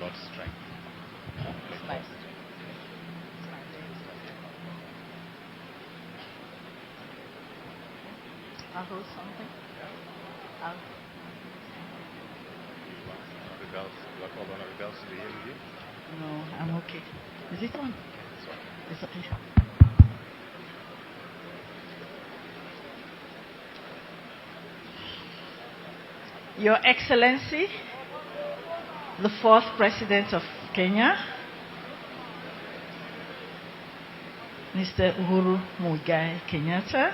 God's strength. It's my strength. I'll hold something. One of the bells to the ear with you? No, I'm okay. Is it on? It's okay. Your Excellency, the fourth President of Kenya, Mr. Uhuru Muigai Kenyatta,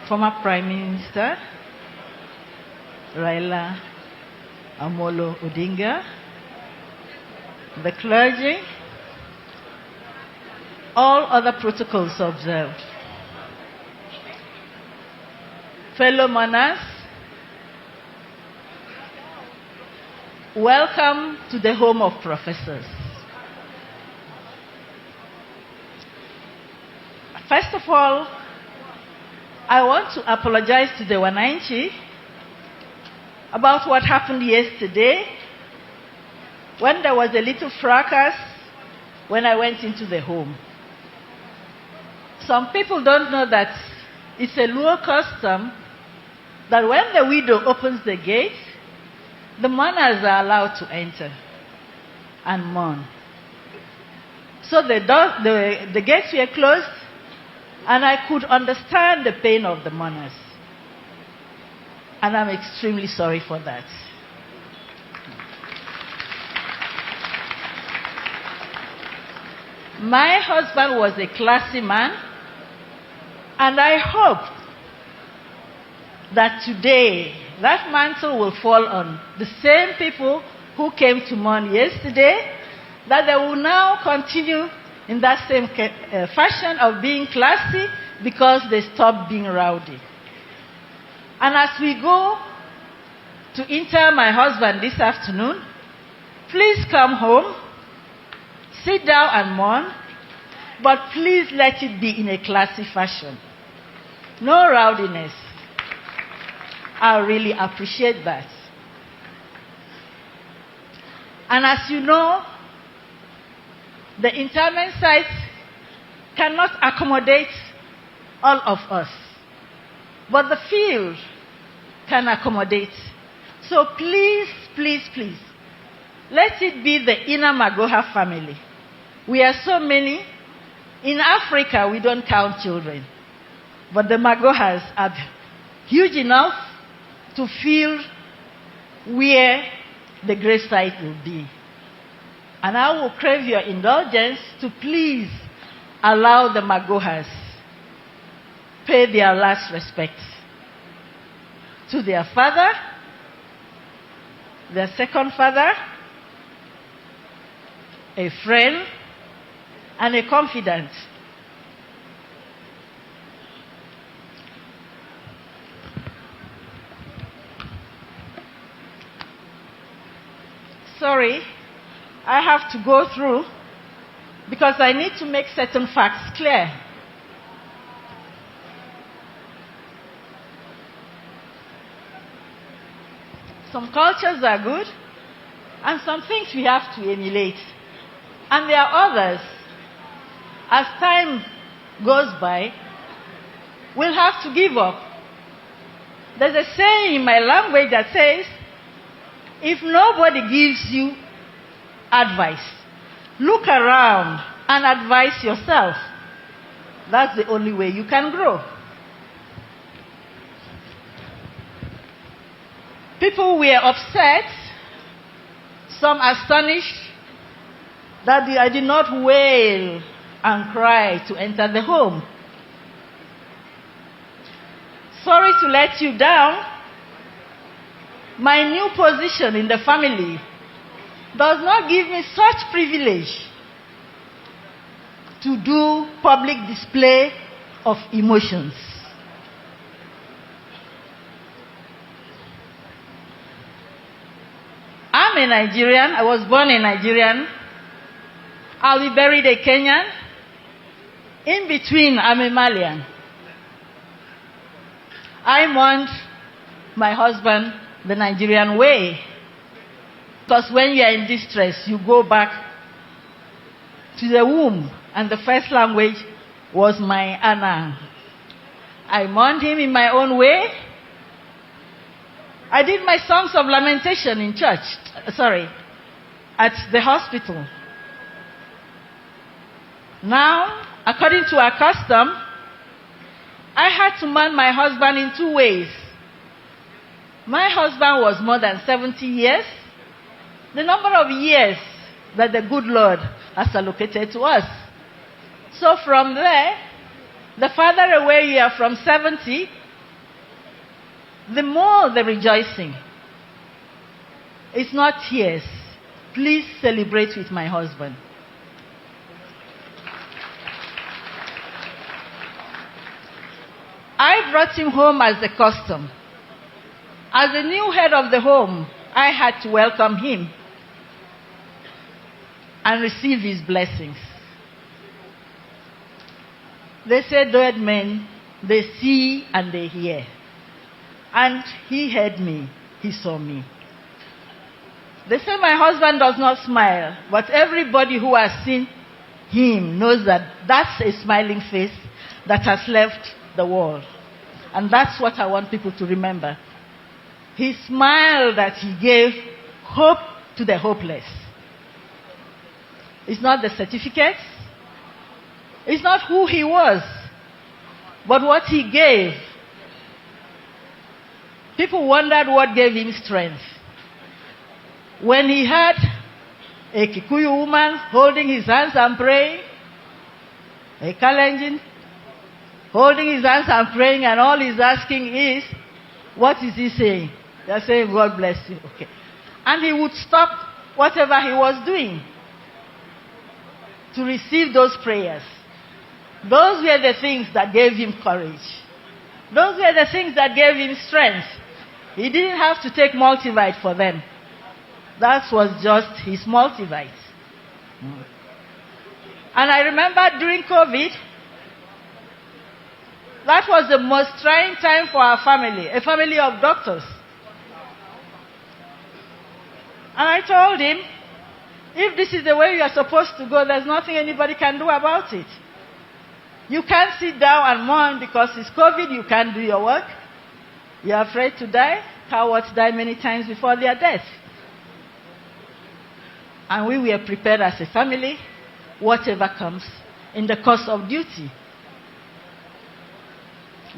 former Prime Minister Raila Amolo Odinga, the clergy, all other protocols observed. Fellow mourners, welcome to the home of professors. First of all, I want to apologize to the Wananchi about what happened yesterday when there was a little fracas when I went into the home. Some people don't know that it's a Luo custom that when the widow opens the gate, the mourners are allowed to enter and mourn. So the gates were closed, and I could understand the pain of the mourners. And I'm extremely sorry for that. My husband was a classy man, and I hope that today that mantle will fall on the same people who came to mourn yesterday, that they will now continue in that same fashion of being classy because they stopped being rowdy. And as we go to inter my husband this afternoon, please come home, sit down and mourn, but please let it be in a classy fashion. No rowdiness. I really appreciate that. And as you know, the interment site cannot accommodate all of us, but the field can accommodate. So please, please, please, let it be the inner Magoha family. We are so many. In Africa, we don't count children, but the Magohas are huge enough to feel where the grave site will be. And I will crave your indulgence to please allow the Magohas pay their last respects to their father, their second father, a friend, and a confidant. Sorry, I have to go through because I need to make certain facts clear. Some cultures are good, and some things we have to emulate. And there are others, as time goes by, we'll have to give up. There's a saying in my language that says, if nobody gives you advice, look around and advise yourself. That's the only way you can grow. People were upset, some astonished, that I did not wail and cry to enter the home. Sorry to let you down. My new position in the family does not give me such privilege to do public display of emotions. I'm a Nigerian. I was born a Nigerian. I'll be buried a Kenyan. In between, I'm a Malian. I mourned my husband the Nigerian way. Because when you are in distress, you go back to the womb. And the first language was my Anna. I mourned him in my own way. I did my songs of lamentation in church. At the hospital. Now, according to our custom, I had to mourn my husband in 2 ways. My husband was more than 70 years, the number of years that the good Lord has allocated to us. So from there, the farther away you are from 70, the more the rejoicing. It's not tears. Please celebrate with my husband. I brought him home as the custom. As the new head of the home, I had to welcome him and receive his blessings. They say dead men, they see and they hear. And he heard me, he saw me. They say my husband does not smile, but everybody who has seen him knows that that's a smiling face that has left the world. And that's what I want people to remember. He smiled that he gave hope to the hopeless. It's not the certificates. It's not who he was, but what he gave. People wondered what gave him strength. When he had a Kikuyu woman holding his hands and praying, a Kalenjin holding his hands and praying, and all he's asking is, what is he saying? They're saying, God bless you. Okay. And he would stop whatever he was doing to receive those prayers. Those were the things that gave him courage. Those were the things that gave him strength. He didn't have to take multivite for them. That was just his multivite. And I remember during COVID, that was the most trying time for our family, a family of doctors. And I told him, if this is the way you are supposed to go, there's nothing anybody can do about it. You can't sit down and mourn because it's COVID, you can't do your work. You're afraid to die. Cowards die many times before their death. And we were prepared as a family, whatever comes, in the course of duty.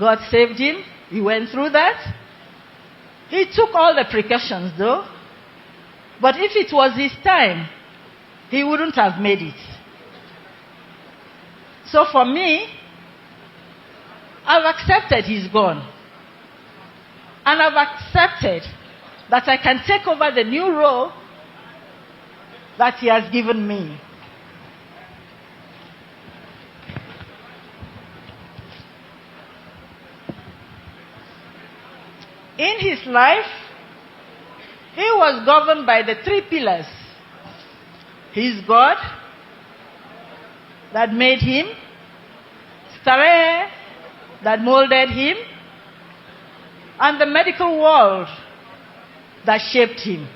God saved him. He went through that. He took all the precautions, though. But if it was his time, he wouldn't have made it. So for me, I've accepted he's gone. And I've accepted that I can take over the new role that he has given me. In his life, he was governed by the 3 pillars. His God that made him, Starehe that molded him, and the medical world that shaped him.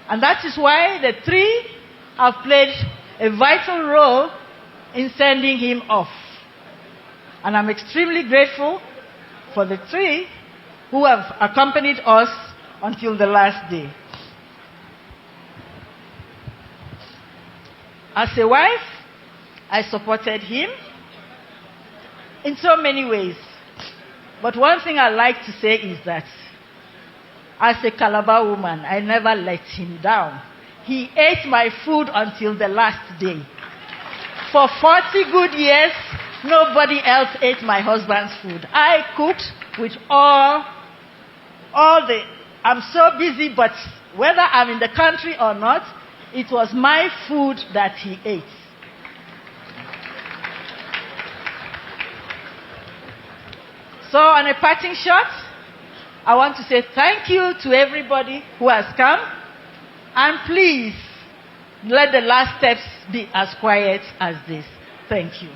And that is why the 3 have played a vital role in sending him off. And I'm extremely grateful for the 3 who have accompanied us until the last day. As a wife, I supported him in so many ways. But one thing I like to say is that as a Calabar woman, I never let him down. He ate my food until the last day. For 40 good years, nobody else ate my husband's food. I cooked with all the... I'm so busy, but whether I'm in the country or not, it was my food that he ate. So on a parting shot, I want to say thank you to everybody who has come. And please, let the last steps be as quiet as this. Thank you.